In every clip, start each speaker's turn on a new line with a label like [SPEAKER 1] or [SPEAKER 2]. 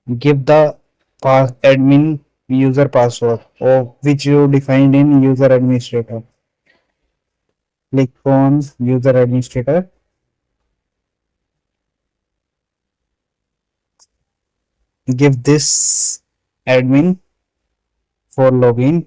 [SPEAKER 1] Give the admin user password of which you defined in user administrator. Click on user administrator. Give this admin for login.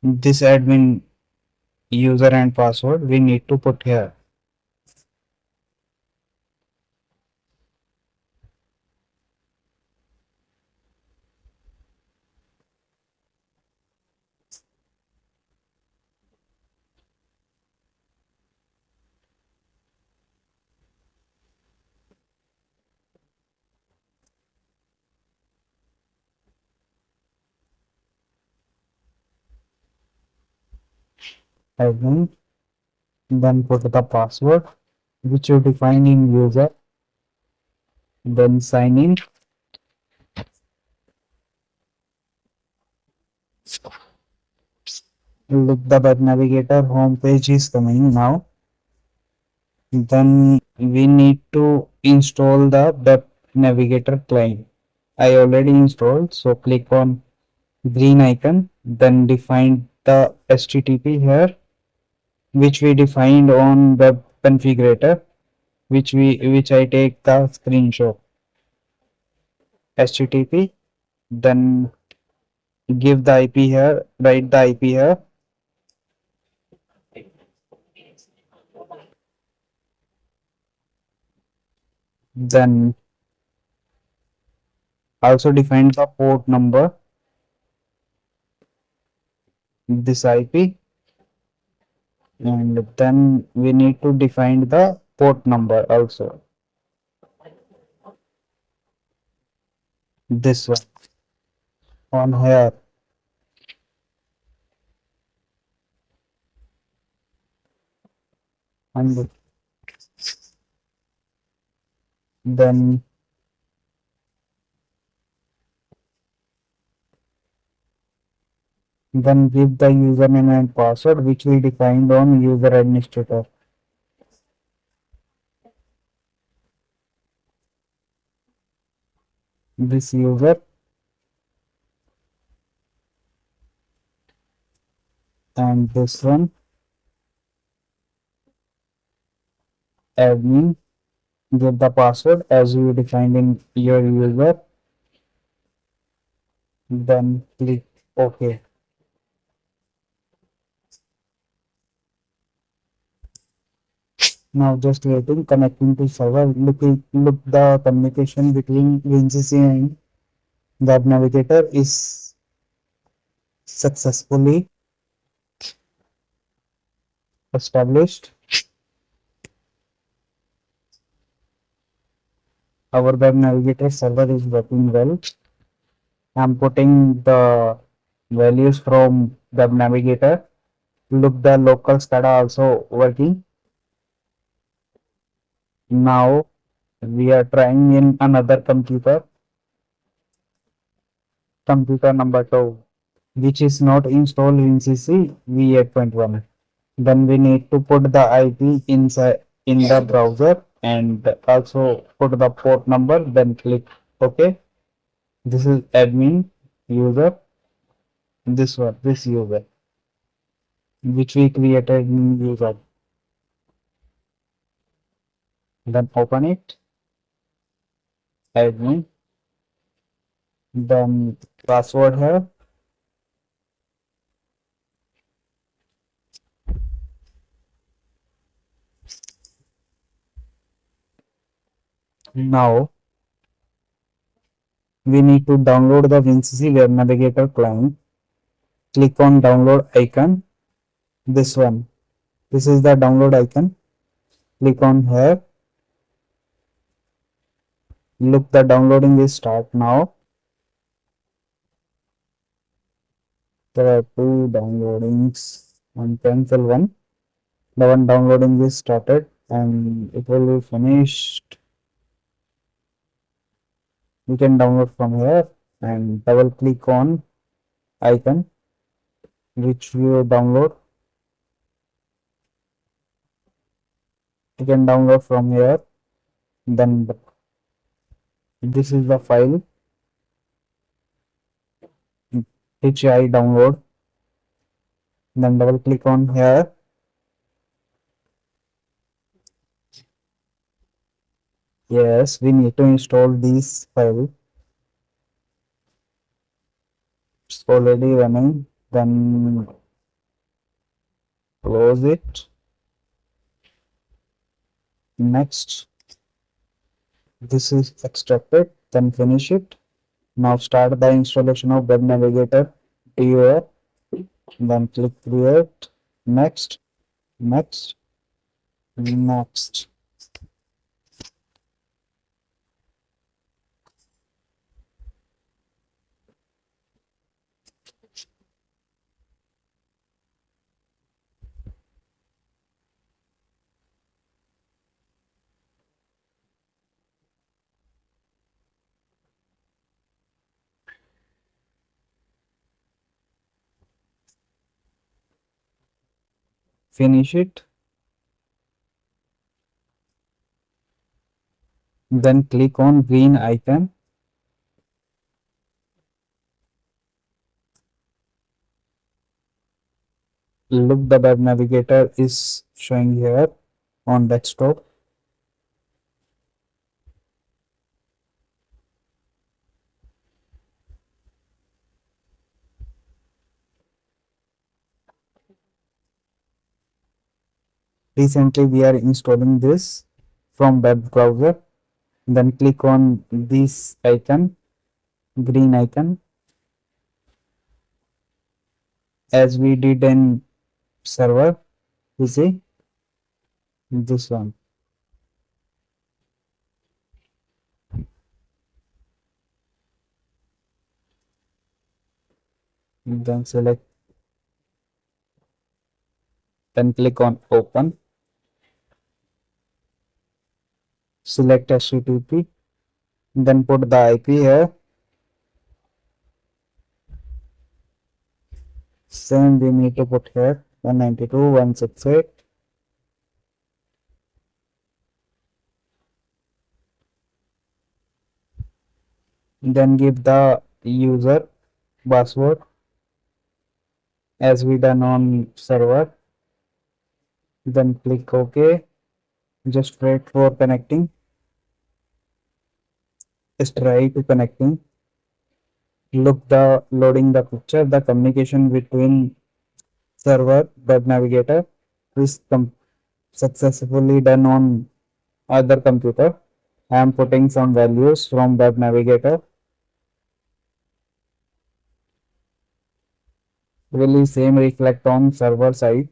[SPEAKER 1] This admin user and password we need to put here. Admin, then put the password which you define in user, then sign in. Look, the web navigator home page is coming now. Then we need to install the web navigator client. I already installed, so click on green icon, then define the HTTP here, which we defined on web configurator, which I take the screenshot. HTTP, then give the IP here, write the IP here. Then also define the port number, this IP, and then we need to define the port number also, this one on here. And then give the username and password which we defined on user administrator. This user and this one admin, give the password as you defined in your user, then click OK. Now just waiting, connecting to server. Look the communication between WINCC and web navigator is successfully established. Our web navigator server is working well. I'm putting the values from web navigator. Look, the local SCADA also working. Now we are trying in another computer number 2, which is not installed in WINCC v8.1. Then we need to put the IP inside in the browser and also put the port number, then click OK. This is admin user, this user which we created in user. Then open it, admin, then password here. Now we need to download the WINCC web navigator client. Click on download icon, this one. This is the download icon. Click on here. Look, the downloading is start now. There are 2 downloadings and cancel one. The one downloading is started and it will be finished. You can download from here. and double click on icon which you download. You can download from here. Then this is the file which I download. Then double click on here. Yes, we need to install this file. It's already running. Then close it. Next, this is extracted. Then finish it. Now start the installation of Web Navigator to your. Then click create. Next, next, next. Finish it. Then click on green icon. Look, the Web Navigator is showing here on desktop. Recently we are installing this from web browser. Then click on this icon, green icon, as we did in server. You see this one. Then select, then click on open. Select HTTP, then put the IP here. Same we need to put here, 192.168. Then give the user password as we done on server. Then click OK. Just wait for connecting. Just try to connecting. Look, the loading the picture. The communication between server Web Navigator is successfully done on other computer. I am putting some values from Web Navigator. Will same reflect on server side.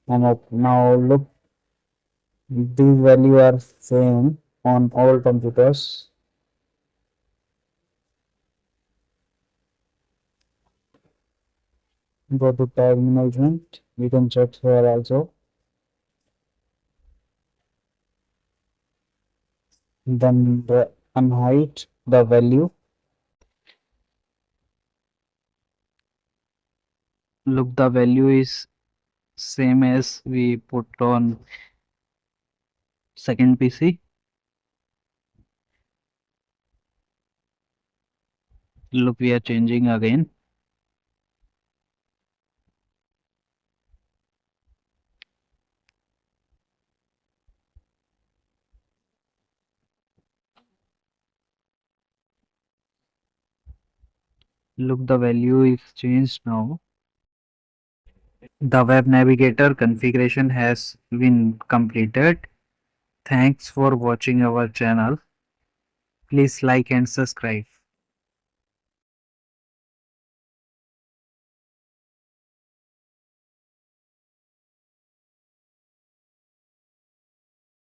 [SPEAKER 1] And now look, these values are same on all computers. Go to tag management. We can check here also. Then unhide the value. Look, the value is same as we put on second PC. Look, we are changing again. Look, the value is changed now. The Web Navigator configuration has been completed. Thanks for watching our channel. Please like and subscribe.